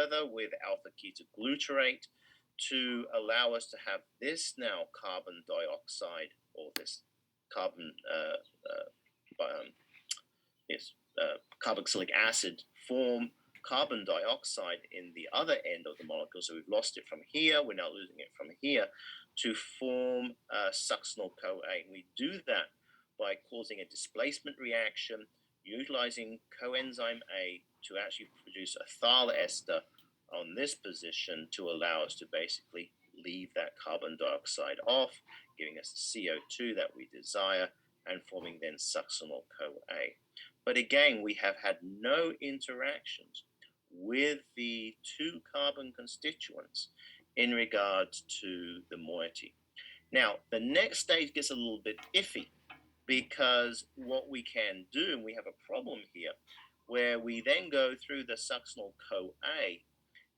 further with alpha ketoglutarate to allow us to have this now carbon dioxide, or this carbon carboxylic acid form carbon dioxide in the other end of the molecule. So we've lost it from here, we're now losing it from here, to form succinyl-CoA. And we do that by causing a displacement reaction, utilizing coenzyme A to actually produce a thiol ester on this position to allow us to basically leave that carbon dioxide off, giving us the CO2 that we desire, and forming then succinyl-CoA. But again, we have had no interactions with the two carbon constituents in regards to the moiety. Now, the next stage gets a little bit iffy, because what we can do, and we have a problem here, where we then go through the succinyl-CoA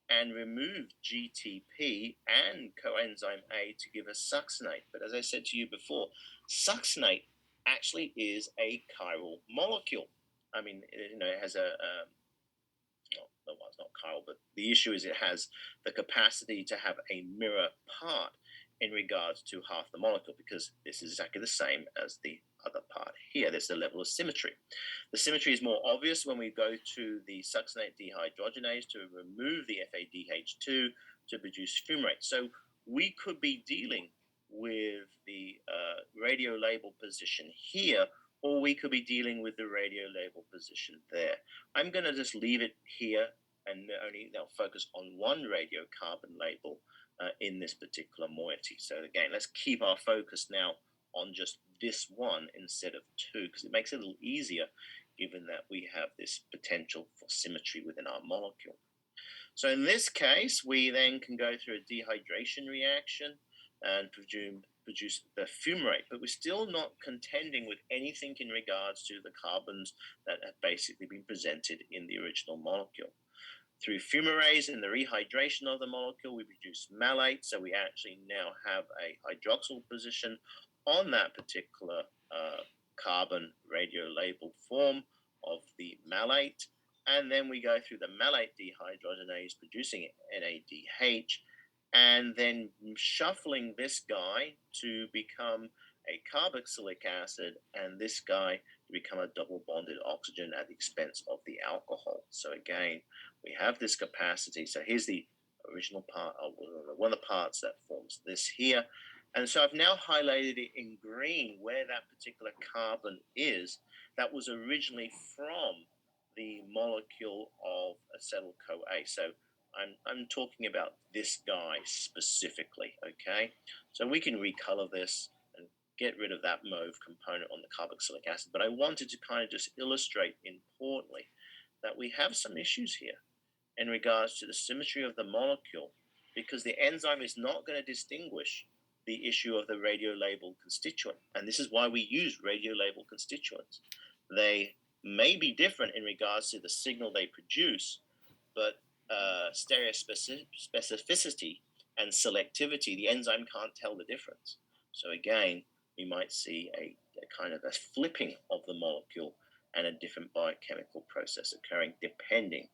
and remove GTP and coenzyme A to give us succinate. But as I said to you before, succinate actually is a chiral molecule. I mean, it has it's not chiral, but the issue is it has the capacity to have a mirror part in regards to half the molecule, because this is exactly the same as the other part here. There's the level of symmetry. The symmetry is more obvious when we go to the succinate dehydrogenase to remove the FADH2 to produce fumarate. So we could be dealing with the radio label position here, or we could be dealing with the radio label position there. I'm going to just leave it here and only now focus on one radiocarbon label in this particular moiety. So again, let's keep our focus now on just this one instead of two, because it makes it a little easier given that we have this potential for symmetry within our molecule. So in this case, we then can go through a dehydration reaction and produce the fumarate, but we're still not contending with anything in regards to the carbons that have basically been presented in the original molecule. Through fumarase and the rehydration of the molecule, we produce malate, so we actually now have a hydroxyl position on that particular carbon radio-labeled form of the malate, and then we go through the malate dehydrogenase, producing NADH, and then shuffling this guy to become a carboxylic acid, and this guy to become a double bonded oxygen at the expense of the alcohol. So again, we have this capacity. So here's the original part, one of the parts that forms this here. And so I've now highlighted it in green where that particular carbon is that was originally from the molecule of acetyl-CoA. So I'm talking about this guy specifically, okay? So we can recolor this and get rid of that mauve component on the carboxylic acid. But I wanted to kind of just illustrate importantly that we have some issues here in regards to the symmetry of the molecule, because the enzyme is not going to distinguish the issue of the radio-labeled constituent. And this is why we use radio-labeled constituents. They may be different in regards to the signal they produce, but stereospecificity and selectivity, the enzyme can't tell the difference. So again, we might see a kind of a flipping of the molecule and a different biochemical process occurring depending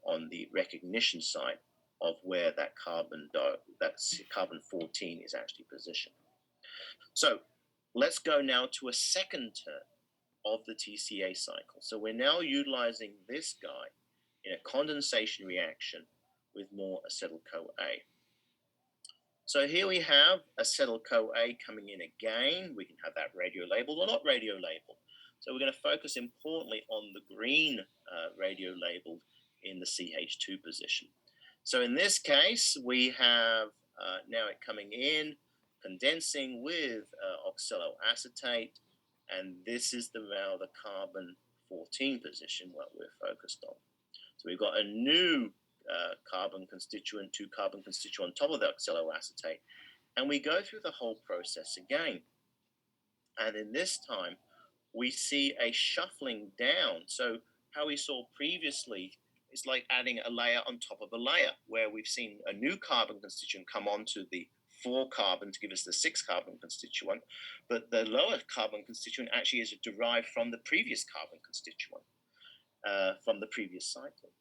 on the recognition side of where that carbon-14 is actually positioned. So let's go now to a second turn of the TCA cycle. So we're now utilizing this guy in a condensation reaction with more acetyl-CoA. So here we have acetyl-CoA coming in again. We can have that radio-labeled or not radio-labeled. So we're going to focus importantly on the green radio-labeled in the CH2 position. So in this case, we have now it coming in, condensing with oxaloacetate, and this is now the carbon-14 position what we're focused on. So we've got a new carbon constituent, two carbon constituent on top of the oxaloacetate, and we go through the whole process again. And in this time, we see a shuffling down. So how we saw previously, it's like adding a layer on top of a layer, where we've seen a new carbon constituent come onto the 4 carbon to give us the 6 carbon constituent, but the lower carbon constituent actually is derived from the previous carbon constituent from the previous cycle.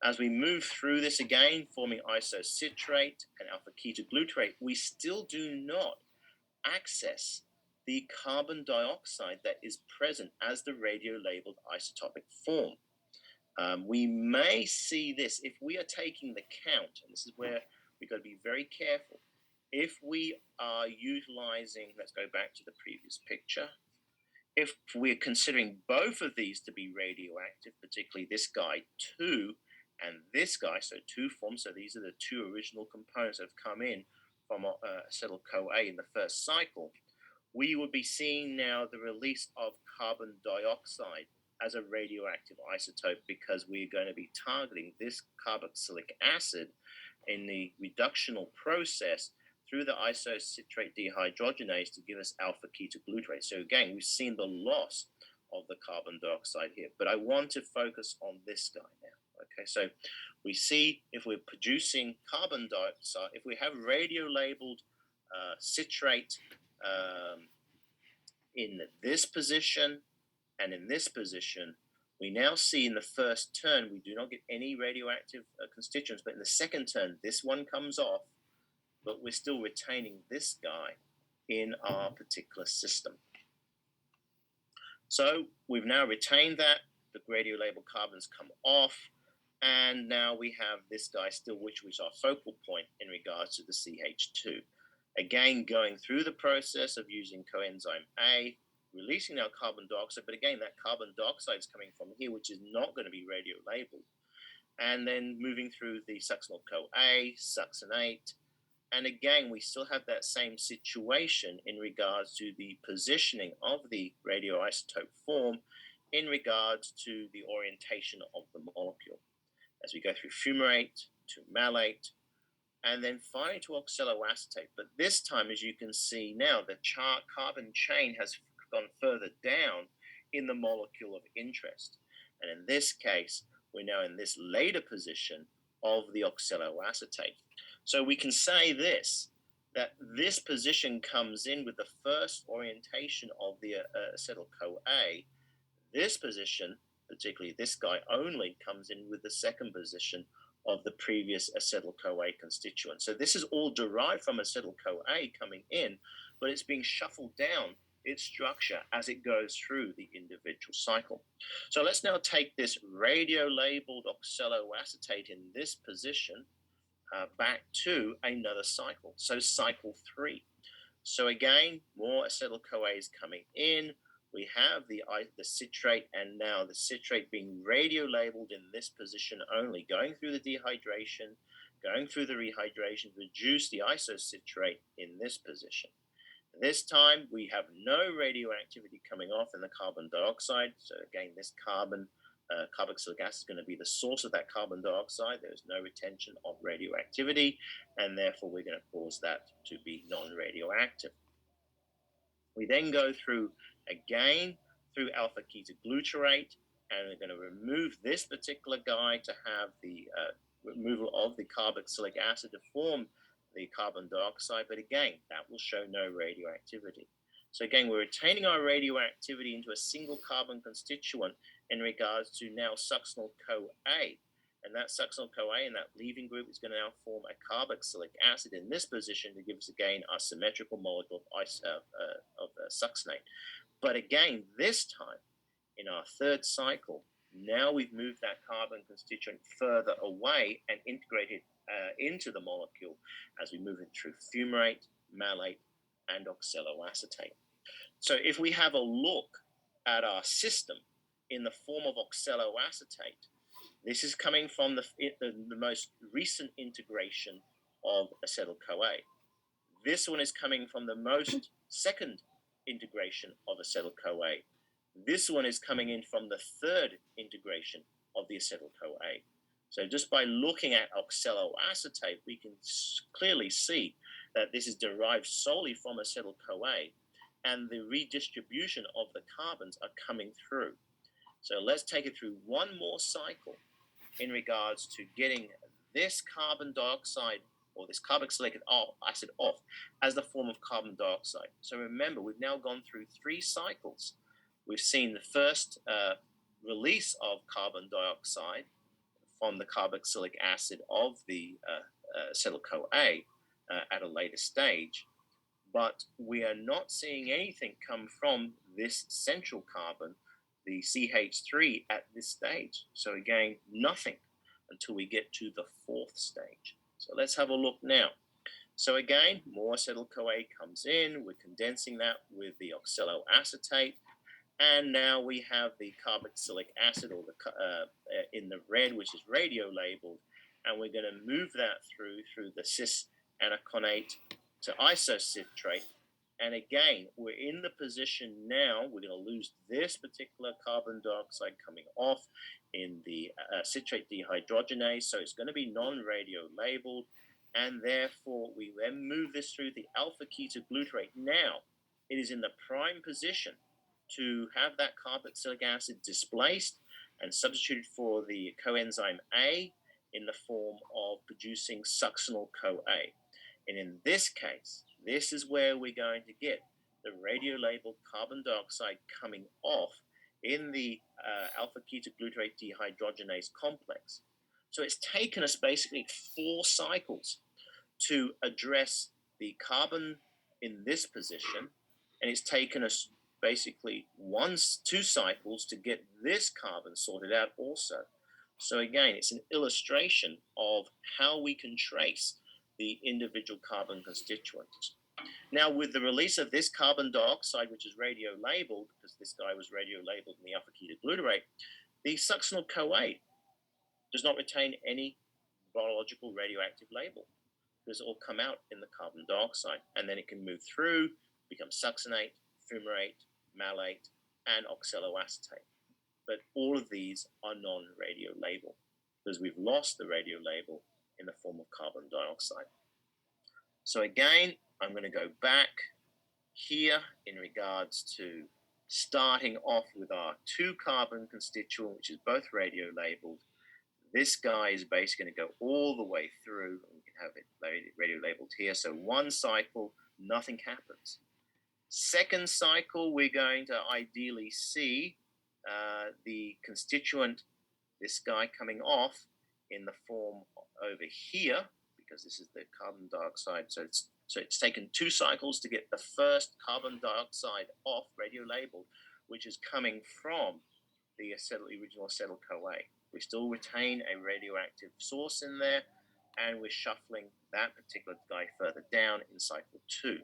As we move through this again, forming isocitrate and alpha ketoglutarate, we still do not access the carbon dioxide that is present as the radio-labeled isotopic form. We may see this if we are taking the count, and this is where we've got to be very careful. If we are utilizing, let's go back to the previous picture. If we're considering both of these to be radioactive, particularly this guy 2 and this guy, so 2 forms, so these are the 2 original components that have come in from acetyl-CoA in the first cycle, we would be seeing now the release of carbon dioxide as a radioactive isotope, because we're going to be targeting this carboxylic acid in the reductional process through the isocitrate dehydrogenase to give us alpha ketoglutarate. So again, we've seen the loss of the carbon dioxide here, but I want to focus on this guy now. Okay, so we see if we're producing carbon dioxide, if we have radio-labeled citrate in this position and in this position, we now see in the first turn we do not get any radioactive constituents, but in the second turn this one comes off, but we're still retaining this guy in our particular system. So we've now retained that, the radio-labeled carbons come off, and now we have this guy still, which was our focal point in regards to the CH2. Again, going through the process of using coenzyme A, releasing our carbon dioxide, but again, that carbon dioxide is coming from here, which is not going to be radio-labeled. And then moving through the succinyl-CoA, succinate, and again, we still have that same situation in regards to the positioning of the radioisotope form in regards to the orientation of the molecule. As we go through fumarate to malate, and then finally to oxaloacetate. But this time, as you can see now, the carbon chain has gone further down in the molecule of interest. And in this case, we're now in this later position of the oxaloacetate. So we can say this, that this position comes in with the first orientation of the acetyl-CoA. This position, particularly this guy only, comes in with the second position of the previous acetyl-CoA constituent. So this is all derived from acetyl-CoA coming in, but it's being shuffled down its structure as it goes through the individual cycle. So let's now take this radio-labeled oxaloacetate in this position back to another cycle, so cycle 3. So again, more acetyl-CoA is coming in. We have the citrate, and now the citrate being radio-labeled in this position only, going through the dehydration, going through the rehydration, reduce the isocitrate in this position. This time, we have no radioactivity coming off in the carbon dioxide. So again, this carboxylic acid is going to be the source of that carbon dioxide. There's no retention of radioactivity, and therefore we're going to cause that to be non-radioactive. We then go through again through alpha ketoglutarate, and we're going to remove this particular guy to have the removal of the carboxylic acid to form the carbon dioxide, but again, that will show no radioactivity. So again, we're retaining our radioactivity into a single carbon constituent in regards to now succinyl-CoA. And that succinyl-CoA in that leaving group is going to now form a carboxylic acid in this position to give us again our symmetrical molecule of succinate. But again, this time in our third cycle, now we've moved that carbon constituent further away and integrated into the molecule as we move it through fumarate, malate, and oxaloacetate. So if we have a look at our system in the form of oxaloacetate, this is coming from the most recent integration of acetyl-CoA. This one is coming from the most second integration of acetyl-CoA. This one is coming in from the third integration of the acetyl-CoA. So just by looking at oxaloacetate, we can clearly see that this is derived solely from acetyl-CoA, and the redistribution of the carbons are coming through. So let's take it through one more cycle in regards to getting this carbon dioxide or this carboxylic acid off as the form of carbon dioxide. So remember, we've now gone through 3 cycles. We've seen the first release of carbon dioxide, from the carboxylic acid of the acetyl-CoA at a later stage. But we are not seeing anything come from this central carbon, the CH3, at this stage. So again, nothing until we get to the fourth stage. So let's have a look now. So again, more acetyl-CoA comes in. We're condensing that with the oxaloacetate. And now we have the carboxylic acid, or the in the red, which is radio labeled, and we're going to move that through the cis-anaconate to isocitrate. And again, we're in the position now, we're going to lose this particular carbon dioxide coming off in the citrate dehydrogenase, so it's going to be non-radio labeled, and therefore we then move this through the alpha-ketoglutarate. Now, it is in the prime position to have that carboxylic acid displaced and substituted for the coenzyme A in the form of producing succinyl-CoA. And in this case, this is where we're going to get the radio-labeled carbon dioxide coming off in the alpha-ketoglutarate dehydrogenase complex. So it's taken us basically 4 cycles to address the carbon in this position, and it's taken us basically 2 cycles to get this carbon sorted out also. So again, it's an illustration of how we can trace the individual carbon constituents. Now, with the release of this carbon dioxide, which is radio labeled, because this guy was radio labeled in the alpha ketoglutarate, the succinyl-CoA does not retain any biological radioactive label, because it will come out in the carbon dioxide, and then it can move through, become succinate, fumarate, malate, and oxaloacetate. But all of these are non-radio label, because we've lost the radio label in the form of carbon dioxide. So again, I'm going to go back here in regards to starting off with our 2 carbon constituent, which is both radio labeled. This guy is basically going to go all the way through, and we can have it radio labeled here. So 1 cycle, nothing happens. Second cycle, we're going to ideally see the constituent, this guy coming off in the form over here, because this is the carbon dioxide. So it's taken 2 cycles to get the first carbon dioxide off, radio labeled, which is coming from the original acetyl-CoA. We still retain a radioactive source in there, and we're shuffling that particular guy further down in cycle 2.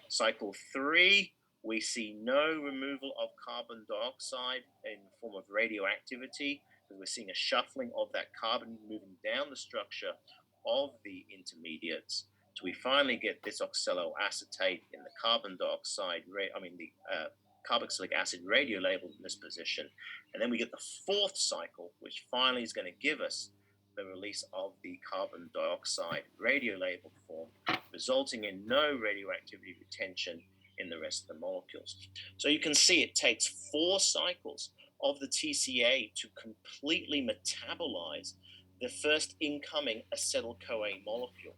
Cycle 3, we see no removal of carbon dioxide in the form of radioactivity, because we're seeing a shuffling of that carbon moving down the structure of the intermediates. So we finally get this oxaloacetate in the carbon dioxide, the carboxylic acid radio labeled in this position. And then we get the 4th cycle, which finally is going to give us the release of the carbon dioxide radio labeled form, resulting in no radioactivity retention in the rest of the molecules. So you can see it takes 4 cycles of the TCA to completely metabolize the first incoming acetyl-CoA molecule.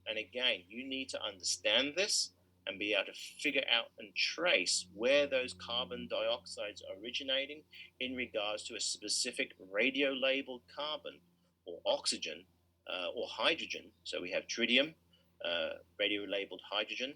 And again, you need to understand this and be able to figure out and trace where those carbon dioxides are originating in regards to a specific radio-labeled carbon or oxygen or hydrogen. So we have tritium, radio-labeled hydrogen.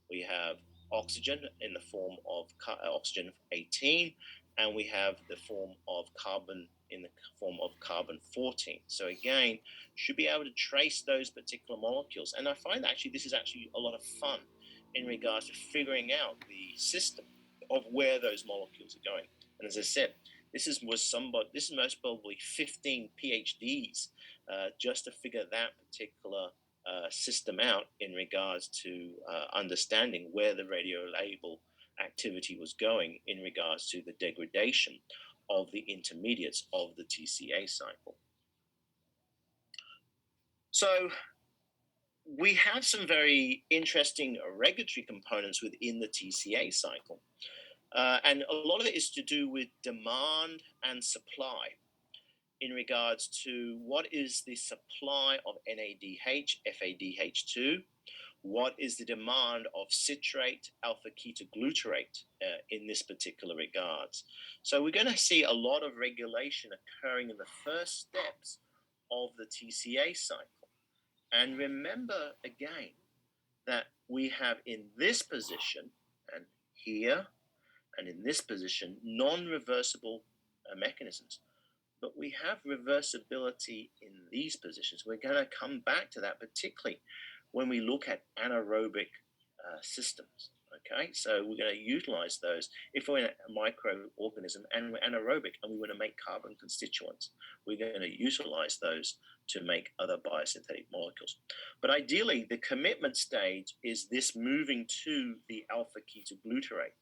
We have oxygen in the form of oxygen 18, and we have the form of carbon in the form of carbon 14. So again, should be able to trace those particular molecules. And I find actually this is actually a lot of fun in regards to figuring out the system of where those molecules are going. And as I said, this is most probably 15 PhDs just to figure that particular system out in regards to understanding where the radio label activity was going in regards to the degradation of the intermediates of the TCA cycle. So we have some very interesting regulatory components within the TCA cycle. And a lot of it is to do with demand and supply in regards to what is the supply of NADH, FADH2, what is the demand of citrate, alpha-ketoglutarate in this particular regards. So we're going to see a lot of regulation occurring in the first steps of the TCA cycle. And remember again that we have in this position and here and in this position non-reversible mechanisms. But we have reversibility in these positions. We're going to come back to that, particularly when we look at anaerobic systems. Okay, so we're going to utilize those if we're in a microorganism and we're anaerobic and we want to make carbon constituents. We're going to utilize those to make other biosynthetic molecules. But ideally, the commitment stage is this moving to the alpha ketoglutarate.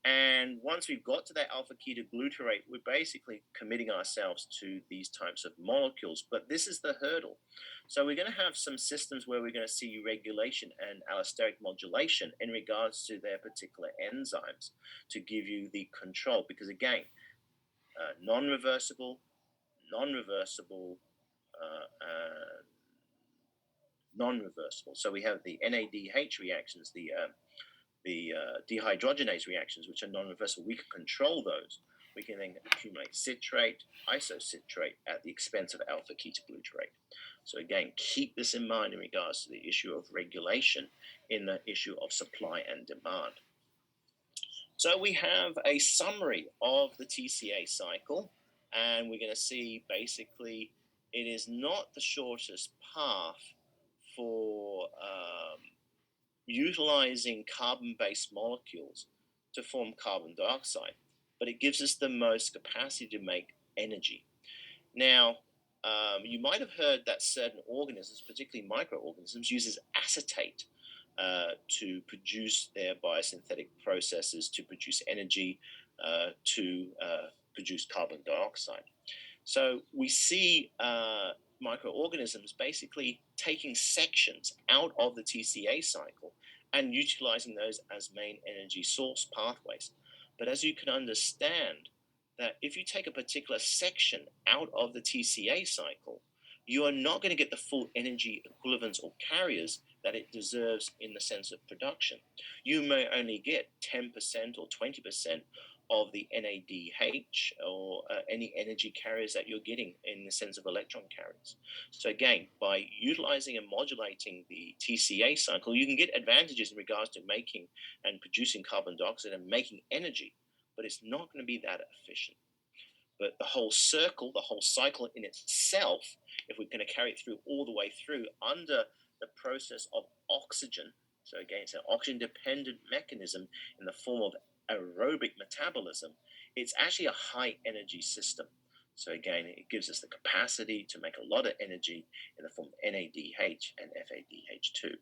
And once we've got to that alpha ketoglutarate, we're basically committing ourselves to these types of molecules. But this is the hurdle. So we're going to have some systems where we're going to see regulation and allosteric modulation in regards to their particular enzymes to give you the control. Because again, non-reversible, non-reversible, non-reversible. So we have the NADH reactions, the dehydrogenase reactions, which are non-reversible. We can control those. We can then accumulate citrate, isocitrate at the expense of alpha ketoglutarate. So again, keep this in mind in regards to the issue of regulation in the issue of supply and demand. So we have a summary of the TCA cycle, and we're going to see basically it is not the shortest path for utilizing carbon-based molecules to form carbon dioxide, but it gives us the most capacity to make energy. Now, you might have heard that certain organisms, particularly microorganisms, uses acetate to produce their biosynthetic processes to produce energy to produce carbon dioxide. So we see microorganisms basically taking sections out of the TCA cycle and utilizing those as main energy source pathways. But as you can understand, that if you take a particular section out of the TCA cycle, you are not going to get the full energy equivalents or carriers that it deserves in the sense of production. You may only get 10% or 20% of the NADH or any energy carriers that you're getting in the sense of electron carriers. So again, by utilizing and modulating the TCA cycle, you can get advantages in regards to making and producing carbon dioxide and making energy, but it's not going to be that efficient. But the whole circle, the whole cycle in itself, if we're going to carry it through all the way through under the process of oxygen, so again, it's an oxygen-dependent mechanism in the form of aerobic metabolism, it's actually a high energy system. So again, it gives us the capacity to make a lot of energy in the form of NADH and FADH2.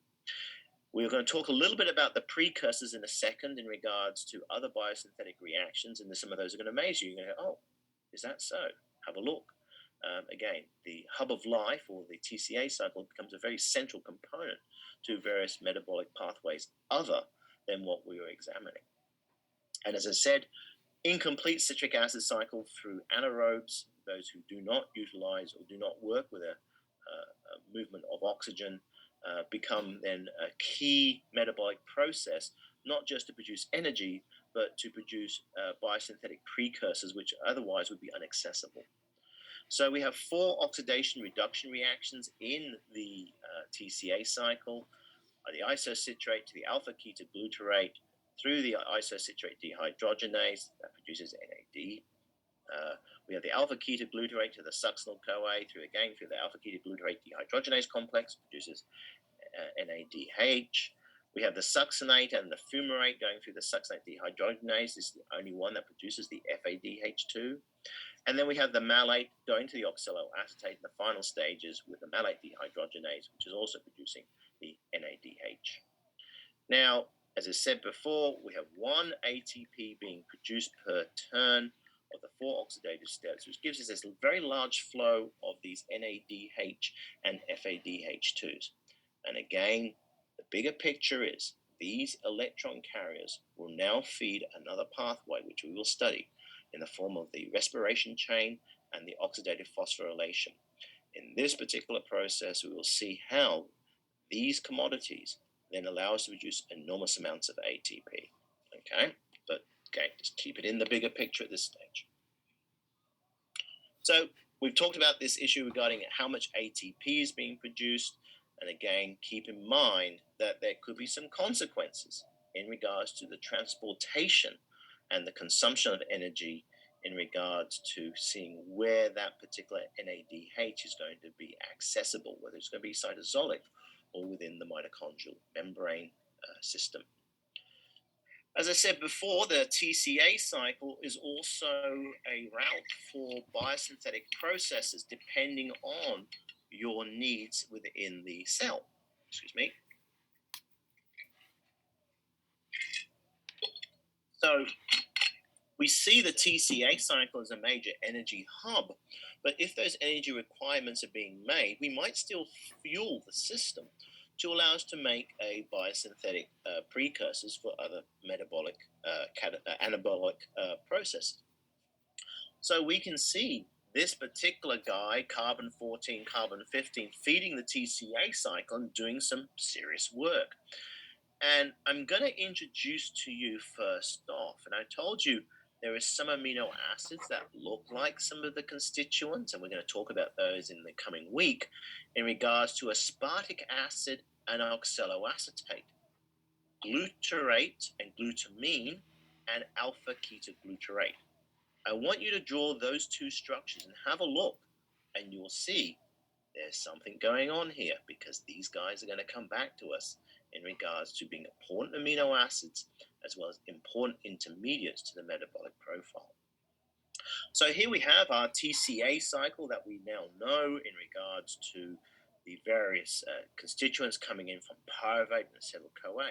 We're going to talk a little bit about the precursors in a second in regards to other biosynthetic reactions, and some of those are going to amaze you. You're going to go, oh, is that so? Have a look. Again, the hub of life, or the TCA cycle, becomes a very central component to various metabolic pathways other than what we were examining. And as I said, incomplete citric acid cycle through anaerobes, those who do not utilize or do not work with a movement of oxygen, become then a key metabolic process, not just to produce energy, but to produce biosynthetic precursors, which otherwise would be inaccessible. So we have 4 oxidation reduction reactions in the TCA cycle, the isocitrate to the alpha ketoglutarate, through the isocitrate dehydrogenase that produces NAD. We have the alpha ketoglutarate to the succinyl-CoA through the alpha ketoglutarate dehydrogenase complex, produces NADH. We have the succinate and the fumarate going through the succinate dehydrogenase. This is the only one that produces the FADH2. And then we have the malate going to the oxaloacetate in the final stages with the malate dehydrogenase, which is also producing the NADH. Now, as I said before, we have 1 ATP being produced per turn of the 4 oxidative steps, which gives us this very large flow of these NADH and FADH2s. And again, the bigger picture is these electron carriers will now feed another pathway, which we will study, in the form of the respiration chain and the oxidative phosphorylation. In this particular process, we will see how these commodities then allow us to produce enormous amounts of ATP. Okay, but okay, just keep it in the bigger picture at this stage. So We've talked about this issue regarding how much ATP is being produced. And again, keep in mind that there could be some consequences in regards to the transportation and the consumption of energy in regards to seeing where that particular NADH is going to be accessible, whether it's going to be cytosolic or within the mitochondrial membrane system. As I said before, the TCA cycle is also a route for biosynthetic processes depending on your needs within the cell. Excuse me. So we see the TCA cycle as a major energy hub, but if those energy requirements are being made, we might still fuel the system to allow us to make a biosynthetic precursors for other metabolic, anabolic processes. So we can see this particular guy, carbon 14, carbon 15, feeding the TCA cycle and doing some serious work. And I'm going to introduce to you first off, and I told you there are some amino acids that look like some of the constituents, and we're going to talk about those in the coming week in regards to aspartic acid and oxaloacetate, glutarate and glutamine, and alpha ketoglutarate. I want you to draw those two structures and have a look, and you'll see there's something going on here because these guys are going to come back to us in regards to being important amino acids as well as important intermediates to the metabolic profile. So here we have our TCA cycle that we now know in regards to the various constituents coming in from pyruvate and acetyl-CoA.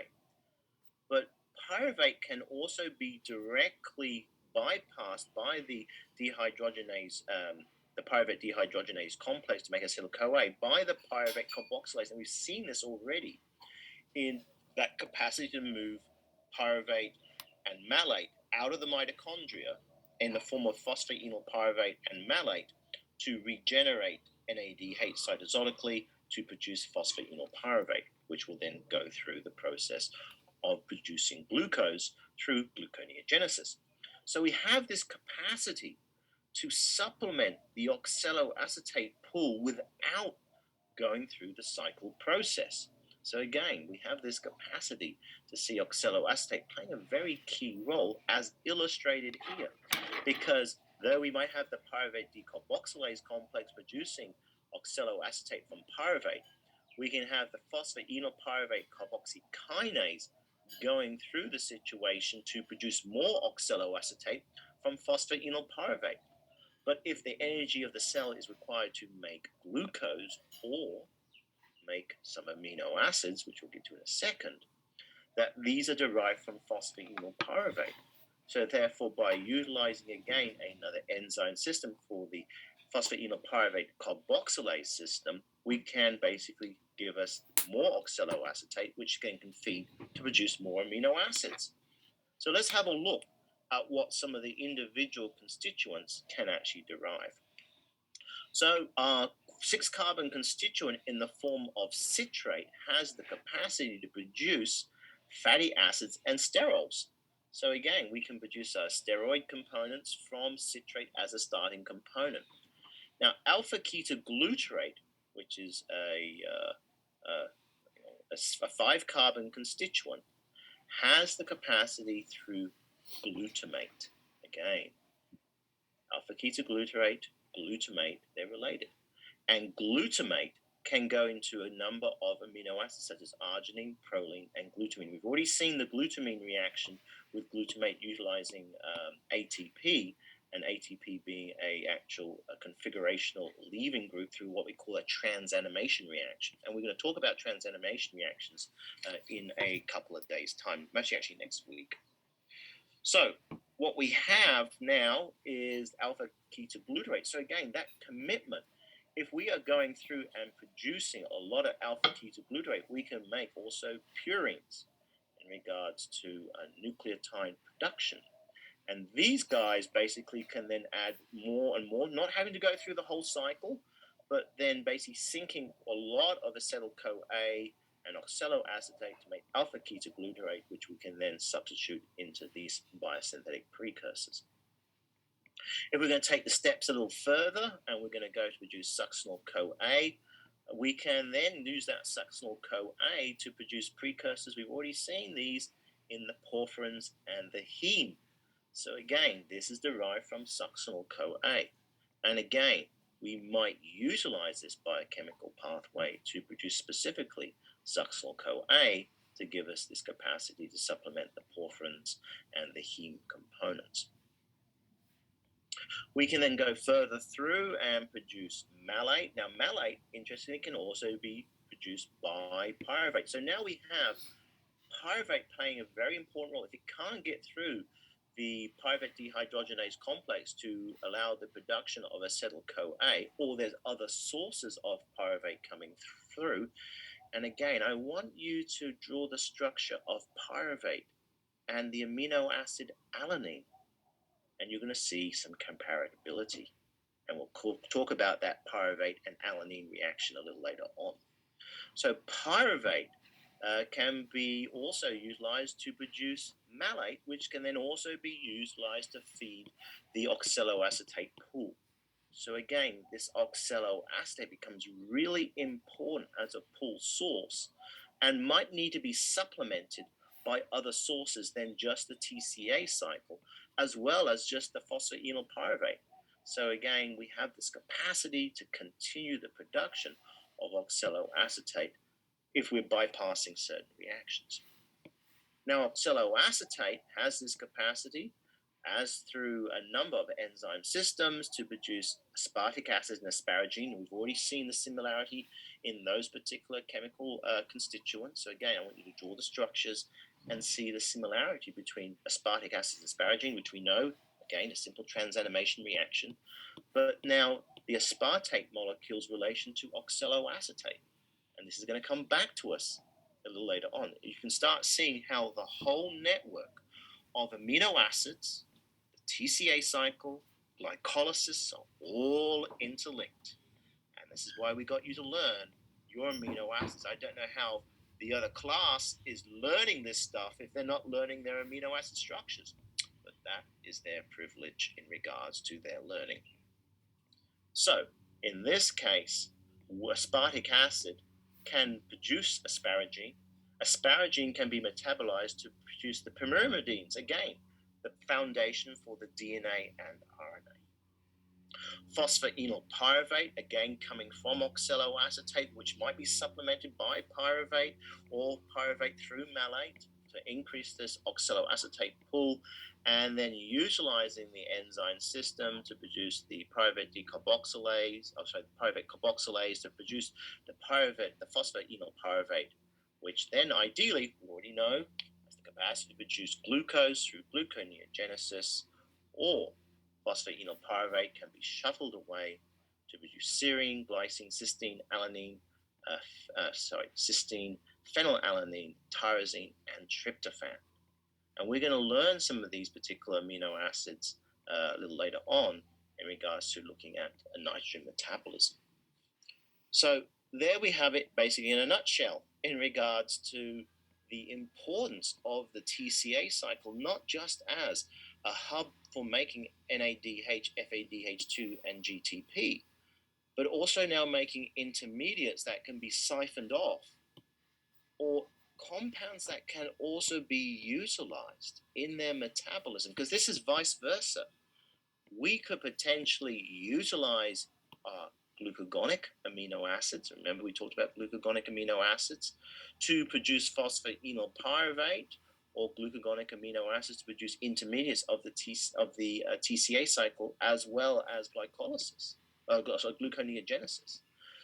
But pyruvate can also be directly bypassed by the dehydrogenase, the pyruvate dehydrogenase complex to make acetyl-CoA by the pyruvate carboxylase. And we've seen this already in that capacity to move pyruvate and malate out of the mitochondria in the form of phosphoenol pyruvate and malate to regenerate NADH cytosolically to produce phosphoenol pyruvate, which will then go through the process of producing glucose through gluconeogenesis. So we have this capacity to supplement the oxaloacetate pool without going through the cycle process. So again, we have this capacity to see oxaloacetate playing a very key role as illustrated here, because though we might have the pyruvate decarboxylase complex producing oxaloacetate from pyruvate, we can have the phosphoenol pyruvate carboxykinase going through the situation to produce more oxaloacetate from phosphoenol pyruvate. But if the energy of the cell is required to make glucose or make some amino acids, which we'll get to in a second, that these are derived from phosphoenol pyruvate. So therefore, by utilizing again another enzyme system for the phosphoenol pyruvate carboxylase system, we can basically give us more oxaloacetate, which can feed to produce more amino acids. So let's have a look at what some of the individual constituents can actually derive. So our 6-carbon constituent in the form of citrate has the capacity to produce fatty acids and sterols. So again, we can produce our steroid components from citrate as a starting component. Now, alpha ketoglutarate, which is a 5-carbon constituent, has the capacity through glutamate. Again, alpha ketoglutarate, glutamate, they're related. And glutamate can go into a number of amino acids such as arginine, proline, and glutamine. We've already seen the glutamine reaction with glutamate utilizing ATP, and ATP being a configurational leaving group through what we call a transamination reaction. And we're going to talk about transamination reactions in a couple of days' time, actually next week. So what we have now is alpha ketoglutarate. So again, that commitment, if we are going through and producing a lot of alpha ketoglutarate, we can make also purines in regards to nucleotide production. And these guys basically can then add more and more, not having to go through the whole cycle, but then basically sinking a lot of acetyl-CoA and oxaloacetate to make alpha ketoglutarate, which we can then substitute into these biosynthetic precursors. If we're going to take the steps a little further and we're going to go to produce succinyl-CoA, we can then use that succinyl-CoA to produce precursors. We've already seen these in the porphyrins and the heme. So again, this is derived from succinyl-CoA. And again, we might utilize this biochemical pathway to produce specifically succinyl-CoA to give us this capacity to supplement the porphyrins and the heme components. We can then go further through and produce malate. Now, malate, interestingly, can also be produced by pyruvate. So now we have pyruvate playing a very important role. If it can't get through the pyruvate dehydrogenase complex to allow the production of acetyl-CoA, or there's other sources of pyruvate coming through. And again, I want you to draw the structure of pyruvate and the amino acid alanine, and you're going to see some comparability. And we'll talk about that pyruvate and alanine reaction a little later on. So pyruvate can be also utilized to produce malate, which can then also be utilized to feed the oxaloacetate pool. So again, this oxaloacetate becomes really important as a pool source and might need to be supplemented by other sources than just the TCA cycle, as well as just the phosphoenol pyruvate. So again, we have this capacity to continue the production of oxaloacetate if we're bypassing certain reactions. Now, oxaloacetate has this capacity, as through a number of enzyme systems, to produce aspartic acid and asparagine. We've already seen the similarity in those particular chemical constituents. So again, I want you to draw the structures and see the similarity between aspartic acid and asparagine, which we know, again, a simple transamination reaction. But now the aspartate molecule's relation to oxaloacetate. And this is going to come back to us a little later on. You can start seeing how the whole network of amino acids, the TCA cycle, glycolysis are all interlinked. And this is why we got you to learn your amino acids. I don't know how the other class is learning this stuff if they're not learning their amino acid structures. But that is their privilege in regards to their learning. So, in this case, aspartic acid can produce asparagine. Asparagine can be metabolized to produce the pyrimidines, again, the foundation for the DNA and RNA. Phosphoenol pyruvate, again coming from oxaloacetate, which might be supplemented by pyruvate or pyruvate through malate to increase this oxaloacetate pool, and then utilizing the enzyme system to produce the pyruvate decarboxylase, the pyruvate carboxylase to produce the phosphoenol pyruvate, which then ideally, we already know, has the capacity to produce glucose through gluconeogenesis, or phosphoenol pyruvate can be shuttled away to produce serine, glycine, cysteine, alanine, cysteine, phenylalanine, tyrosine, and tryptophan. And we're going to learn some of these particular amino acids a little later on in regards to looking at a nitrogen metabolism. So there we have it basically in a nutshell in regards to the importance of the TCA cycle, not just as a hub for making NADH, FADH2, and GTP, but also now making intermediates that can be siphoned off, or compounds that can also be utilized in their metabolism, because this is vice versa. We could potentially utilize glucagonic amino acids. Remember, we talked about glucagonic amino acids to produce phosphoenol pyruvate, or glucagonic amino acids to produce intermediates of the TCA cycle, as well as glycolysis, gluconeogenesis.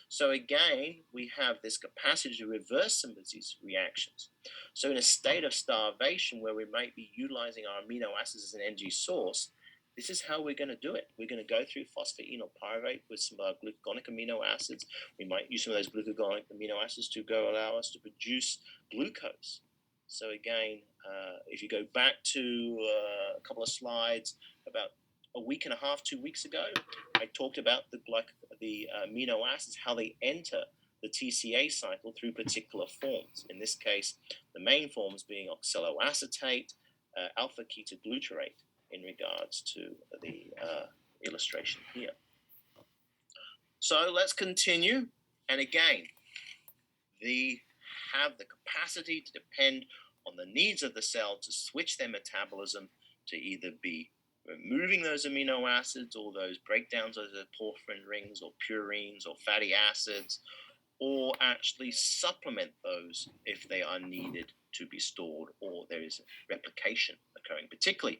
So again, we have this capacity to reverse some of these reactions. So in a state of starvation where we might be utilizing our amino acids as an energy source, this is how we're going to do it. We're going to go through phosphoenol pyruvate with some glucagonic amino acids. We might use some of those glucagonic amino acids to allow us to produce glucose. So again, if you go back to a couple of slides about a week and a half, 2 weeks ago, I talked about the amino acids, how they enter the TCA cycle through particular forms. In this case, the main forms being oxaloacetate, alpha ketoglutarate. in regards to the illustration here. So let's continue. And again, they have the capacity to depend on the needs of the cell to switch their metabolism to either be removing those amino acids or those breakdowns of the porphyrin rings or purines or fatty acids, or actually supplement those if they are needed to be stored or there is replication occurring, particularly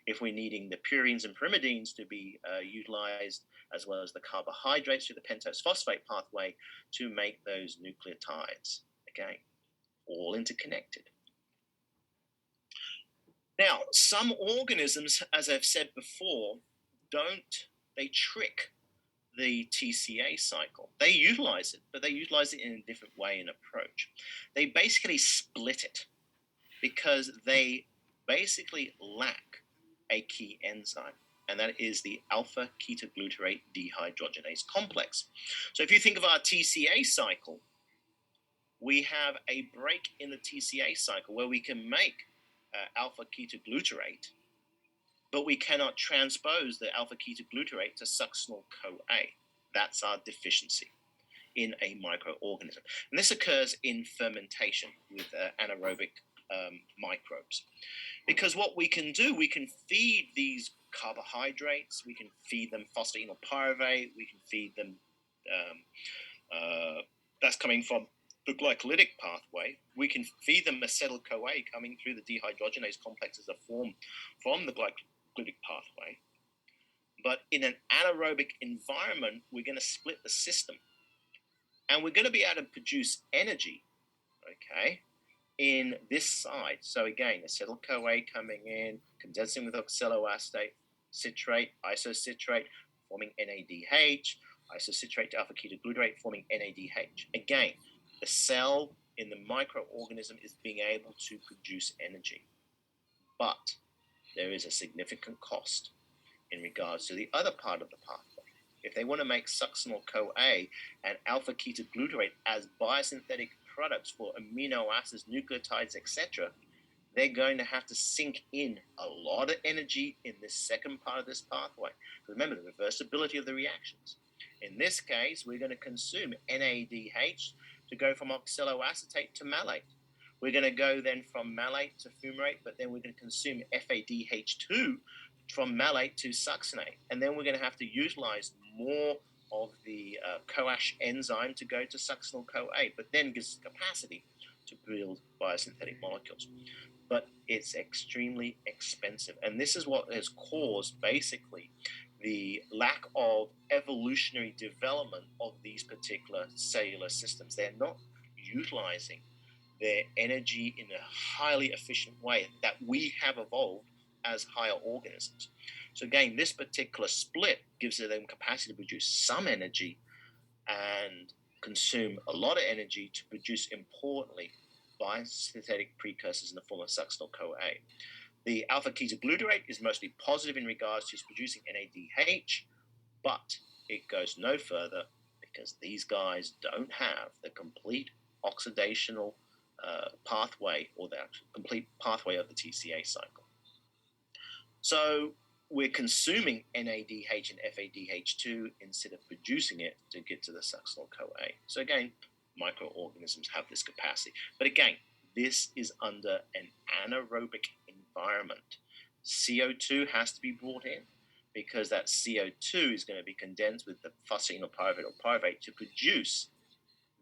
if we're needing the purines and pyrimidines to be utilized, as well as the carbohydrates through the pentose phosphate pathway to make those nucleotides. Again, all interconnected. Now, some organisms, as I've said before, they trick the TCA cycle. They utilize it, but they utilize it in a different way and approach. They basically split it because they basically lack a key enzyme, and that is the alpha ketoglutarate dehydrogenase complex. So if you think of our TCA cycle, we have a break in the TCA cycle where we can make alpha ketoglutarate, but we cannot transpose the alpha ketoglutarate to succinyl-CoA. That's our deficiency in a microorganism. And this occurs in fermentation with anaerobic microbes. Because what we can do, we can feed these carbohydrates, we can feed them phosphatidylpyruvate, we can feed them, that's coming from the glycolytic pathway. We can feed them acetyl-CoA coming through the dehydrogenase complex as a form from the glycolytic pathway. But in an anaerobic environment, we're going to split the system. And we're going to be able to produce energy, okay, in this side. So again, acetyl-CoA coming in, condensing with oxaloacetate, citrate, isocitrate, forming NADH, isocitrate to alpha ketoglutarate, forming NADH. Again, the cell in the microorganism is being able to produce energy. But there is a significant cost in regards to the other part of the pathway. If they want to make succinyl-CoA and alpha ketoglutarate as biosynthetic products for amino acids, nucleotides, etc., they're going to have to sink in a lot of energy in this second part of this pathway. Remember the reversibility of the reactions. In this case, we're going to consume NADH to go from oxaloacetate to malate. We're going to go then from malate to fumarate, but then we're going to consume FADH2 from malate to succinate. And then we're going to have to utilize more of the CoASH enzyme to go to succinyl-CoA, but then gives us capacity to build biosynthetic molecules. But it's extremely expensive. And this is what has caused basically the lack of evolutionary development of these particular cellular systems. They're not utilizing their energy in a highly efficient way that we have evolved as higher organisms. So again, this particular split gives them capacity to produce some energy and consume a lot of energy to produce, importantly, biosynthetic precursors in the form of succinyl-CoA. The alpha ketoglutarate is mostly positive in regards to producing NADH, but it goes no further because these guys don't have the complete oxidational pathway or the complete pathway of the TCA cycle. So we're consuming NADH and FADH2 instead of producing it to get to the succinyl-CoA. So again, microorganisms have this capacity. But again, this is under an anaerobic environment. CO2 has to be brought in because that CO2 is going to be condensed with the phosphatidylpyruvate or pyruvate to produce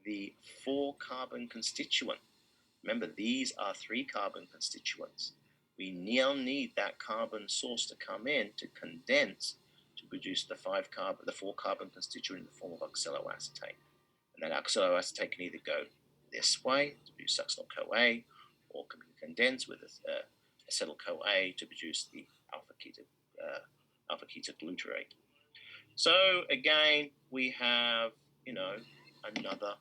the 4-carbon constituent. Remember, these are 3-carbon constituents. We now need that carbon source to come in to condense to produce the 4-carbon constituent in the form of oxaloacetate. And that oxaloacetate can either go this way to produce succinyl-CoA or can be condensed with acetyl-CoA to produce the alpha ketoglutarate. So again, we have, another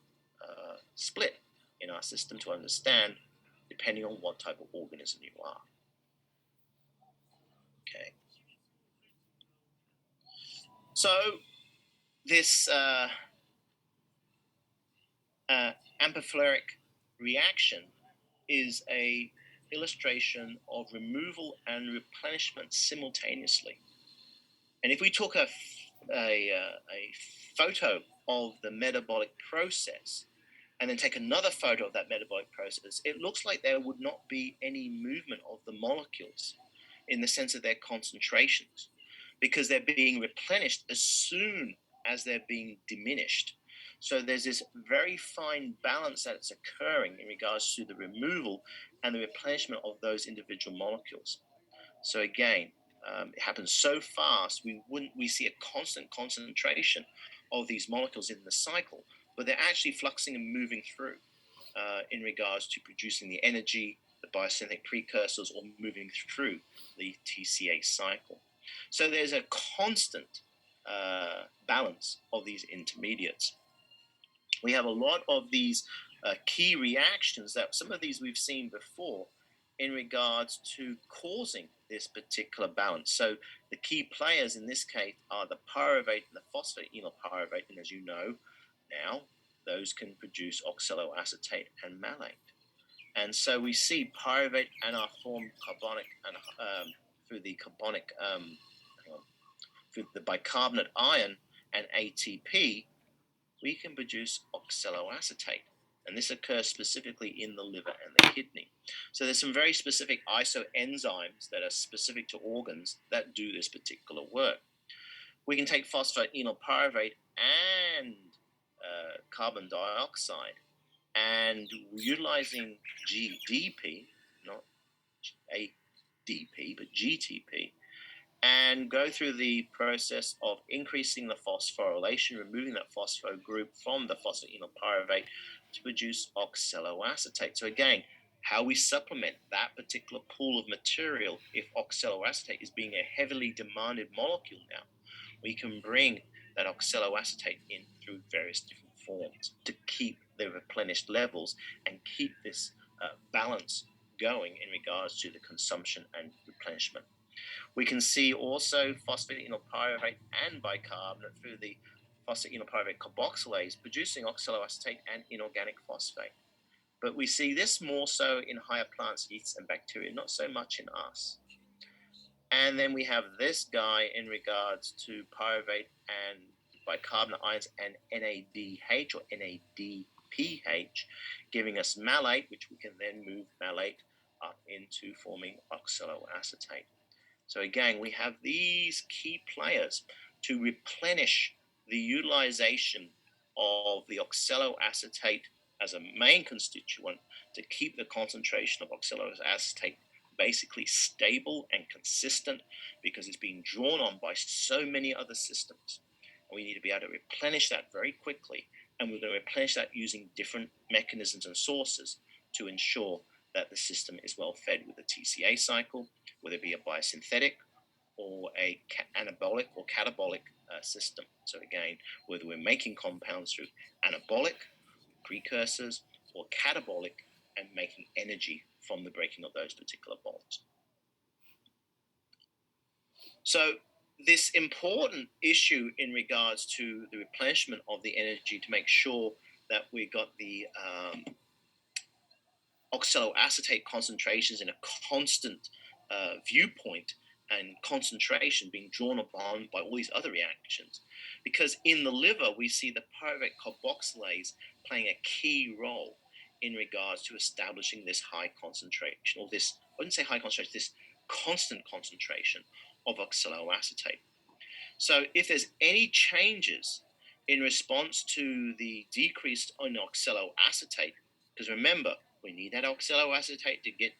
split in our system to understand depending on what type of organism you are. Okay. So this amphiphilaric reaction is a illustration of removal and replenishment simultaneously. And if we took a photo of the metabolic process and then take another photo of that metabolic process, it looks like there would not be any movement of the molecules in the sense of their concentrations, because they're being replenished as soon as they're being diminished. So there's this very fine balance that's occurring in regards to the removal and the replenishment of those individual molecules. So again, it happens so fast, we see a constant concentration of these molecules in the cycle, but they're actually fluxing and moving through in regards to producing the energy, the biosynthetic precursors, or moving through the TCA cycle. So there's a constant balance of these intermediates. We have a lot of these key reactions that some of these we've seen before in regards to causing this particular balance. So the key players in this case are the pyruvate and the phosphate enolpyruvate, and as you know now, those can produce oxaloacetate and malate. And so we see pyruvate and our form carbonic and through the carbonic through the bicarbonate ion and ATP, we can produce oxaloacetate. And this occurs specifically in the liver and the kidney. So there's some very specific isoenzymes that are specific to organs that do this particular work. We can take phosphate enolpyruvate and carbon dioxide, and utilizing GDP, not ADP, but GTP, and go through the process of increasing the phosphorylation, removing that phospho group from the phosphate enolpyruvate to produce oxaloacetate. So again, how we supplement that particular pool of material if oxaloacetate is being a heavily demanded molecule now, we can bring that oxaloacetate in through various different forms to keep the replenished levels and keep this balance going in regards to the consumption and replenishment. We can see also phosphate enolpyruvate and bicarbonate through the phosphate enolpyruvate carboxylase producing oxaloacetate and inorganic phosphate. But we see this more so in higher plants, yeasts, and bacteria, not so much in us. And then we have this guy in regards to pyruvate and bicarbonate ions and NADH or NADPH, giving us malate, which we can then move malate up into forming oxaloacetate. So again, we have these key players to replenish the utilization of the oxaloacetate as a main constituent to keep the concentration of oxaloacetate basically stable and consistent, because it's being drawn on by so many other systems. And we need to be able to replenish that very quickly, and we're going to replenish that using different mechanisms and sources to ensure that the system is well fed with the TCA cycle, whether it be a biosynthetic or a anabolic or catabolic system. So again, whether we're making compounds through anabolic precursors or catabolic and making energy from the breaking of those particular bonds. So this important issue in regards to the replenishment of the energy to make sure that we got the oxaloacetate concentrations in a constant viewpoint and concentration being drawn upon by all these other reactions. Because in the liver, we see the pyruvate carboxylase playing a key role in regards to establishing this high concentration, or this, I wouldn't say high concentration, this constant concentration of oxaloacetate. So if there's any changes in response to the decrease in oxaloacetate, because remember, we need that oxaloacetate to get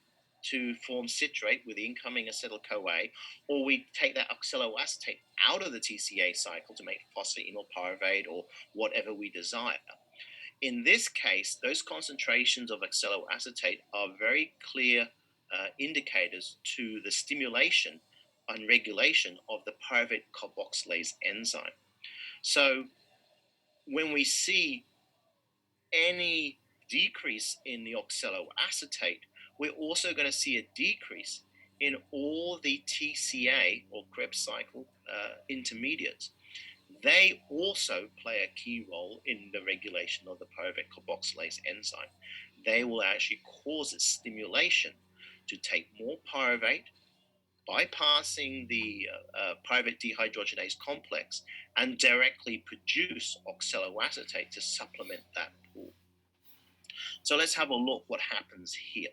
to form citrate with the incoming acetyl-CoA, or we take that oxaloacetate out of the TCA cycle to make phosphate enolpyruvate or whatever we desire. In this case, those concentrations of oxaloacetate are very clear indicators to the stimulation and regulation of the pyruvate carboxylase enzyme. So when we see any decrease in the oxaloacetate, we're also going to see a decrease in all the TCA or Krebs cycle intermediates. They also play a key role in the regulation of the pyruvate carboxylase enzyme. They will actually cause its stimulation to take more pyruvate, bypassing the pyruvate dehydrogenase complex, and directly produce oxaloacetate to supplement that pool. So let's have a look what happens here.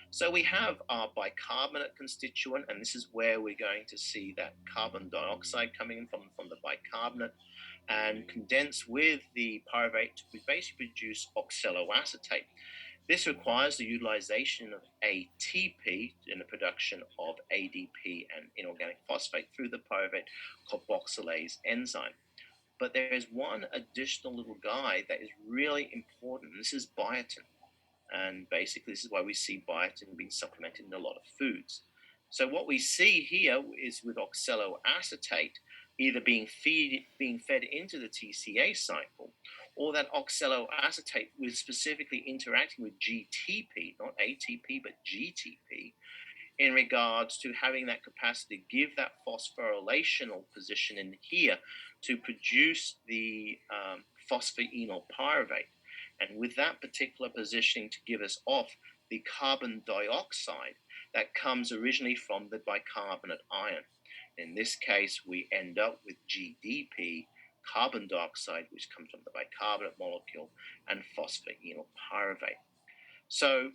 So we have our bicarbonate constituent, and this is where we're going to see that carbon dioxide coming in from the bicarbonate and condense with the pyruvate to basically produce oxaloacetate. This requires the utilization of ATP in the production of ADP and inorganic phosphate through the pyruvate carboxylase enzyme. But there is one additional little guy that is really important, and this is biotin. And basically, this is why we see biotin being supplemented in a lot of foods. So what we see here is with oxaloacetate either being fed into the TCA cycle, or that oxaloacetate was specifically interacting with GTP, not ATP, but GTP, in regards to having that capacity to give that phosphorylational position in here to produce the phosphoenol pyruvate. And with that particular positioning to give us off the carbon dioxide that comes originally from the bicarbonate ion. In this case, we end up with GDP, carbon dioxide, which comes from the bicarbonate molecule, and phosphoenol pyruvate. So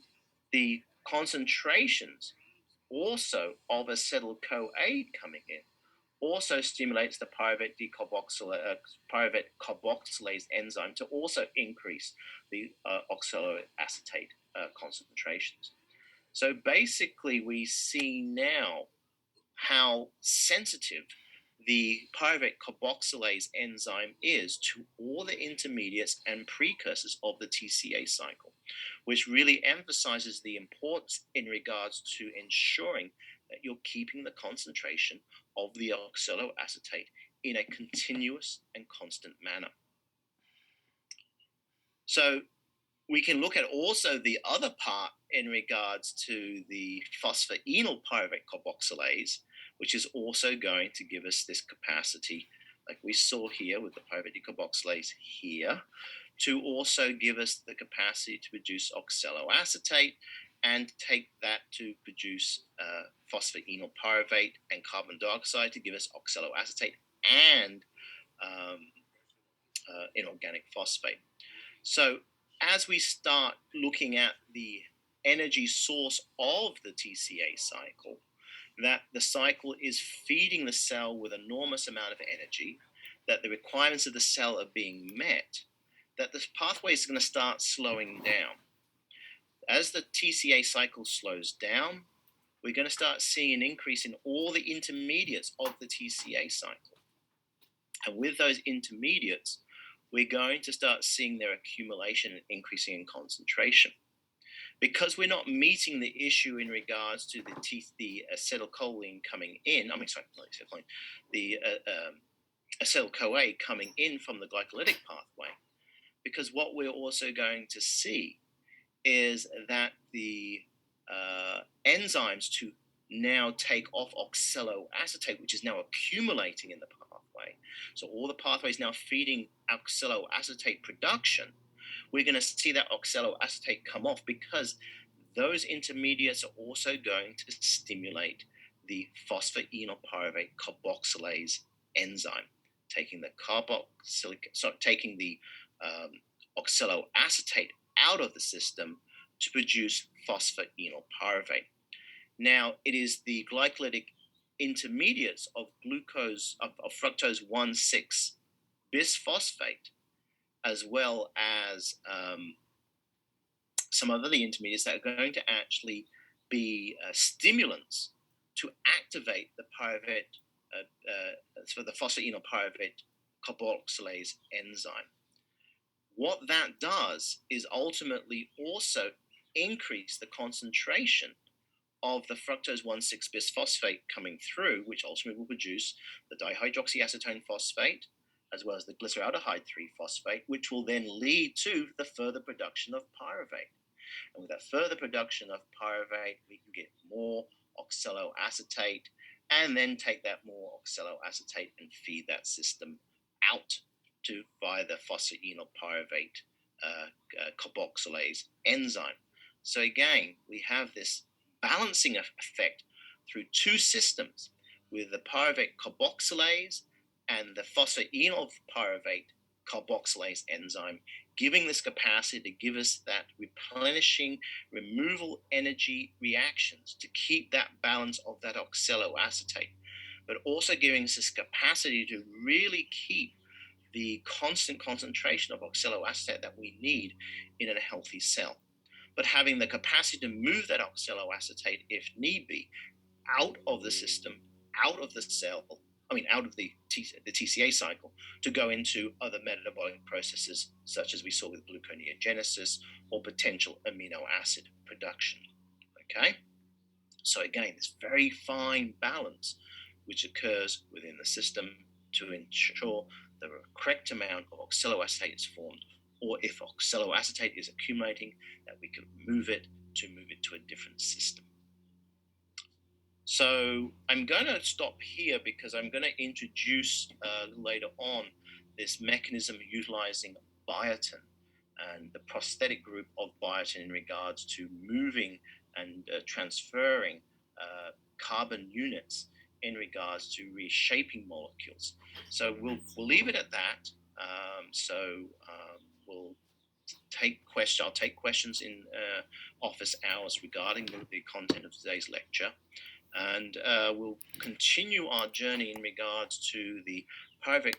the concentrations also of acetyl-CoA coming in also stimulates the pyruvate carboxylase enzyme to also increase the oxaloacetate concentrations. So basically, we see now how sensitive the pyruvate carboxylase enzyme is to all the intermediates and precursors of the TCA cycle, which really emphasizes the importance in regards to ensuring that you're keeping the concentration of the oxaloacetate in a continuous and constant manner. So we can look at also the other part in regards to the phosphoenol pyruvate carboxylase, which is also going to give us this capacity, like we saw here with the pyruvate carboxylase here, to also give us the capacity to produce oxaloacetate and take that to produce phosphoenol pyruvate and carbon dioxide to give us oxaloacetate and inorganic phosphate. So as we start looking at the energy source of the TCA cycle, that the cycle is feeding the cell with enormous amount of energy, that the requirements of the cell are being met, that this pathway is going to start slowing down. As the TCA cycle slows down, we're going to start seeing an increase in all the intermediates of the TCA cycle. And with those intermediates, we're going to start seeing their accumulation and increasing in concentration. Because we're not meeting the issue in regards to the acetylcholine coming in, the acetyl-CoA coming in from the glycolytic pathway, because what we're also going to see is that the enzymes to now take off oxaloacetate, which is now accumulating in the pathway. So all the pathways now feeding oxaloacetate production. We're going to see that oxaloacetate come off because those intermediates are also going to stimulate the phosphoenol pyruvate carboxylase enzyme, taking the oxaloacetate out of the system to produce phosphoenol pyruvate. Now, it is the glycolytic intermediates of glucose of fructose 1,6 bisphosphate, as well as some other intermediates that are going to actually be stimulants to activate the pyruvate, for the phosphoenol pyruvate carboxylase enzyme. What that does is ultimately also increase the concentration of the fructose 1,6 bisphosphate coming through, which ultimately will produce the dihydroxyacetone phosphate, as well as the glyceraldehyde 3-phosphate, which will then lead to the further production of pyruvate. And with that further production of pyruvate, we can get more oxaloacetate, and then take that more oxaloacetate and feed that system out to via the phosphoenol pyruvate carboxylase enzyme. So again, we have this balancing effect through two systems with the pyruvate carboxylase and the phosphoenol pyruvate carboxylase enzyme, giving this capacity to give us that replenishing removal energy reactions to keep that balance of that oxaloacetate, but also giving us this capacity to really keep the constant concentration of oxaloacetate that we need in a healthy cell, but having the capacity to move that oxaloacetate, if need be, out of the system, out of the cell, out of the TCA cycle, to go into other metabolic processes, such as we saw with gluconeogenesis or potential amino acid production. Okay? So again, this very fine balance which occurs within the system to ensure the correct amount of oxaloacetate is formed, or if oxaloacetate is accumulating, that we can move it to a different system. So I'm going to stop here because I'm going to introduce later on this mechanism utilizing biotin and the prosthetic group of biotin in regards to moving and transferring carbon units in regards to reshaping molecules. So we'll leave it at that. We'll take questions. I'll take questions in office hours regarding the content of today's lecture. And we'll continue our journey in regards to the pyruvate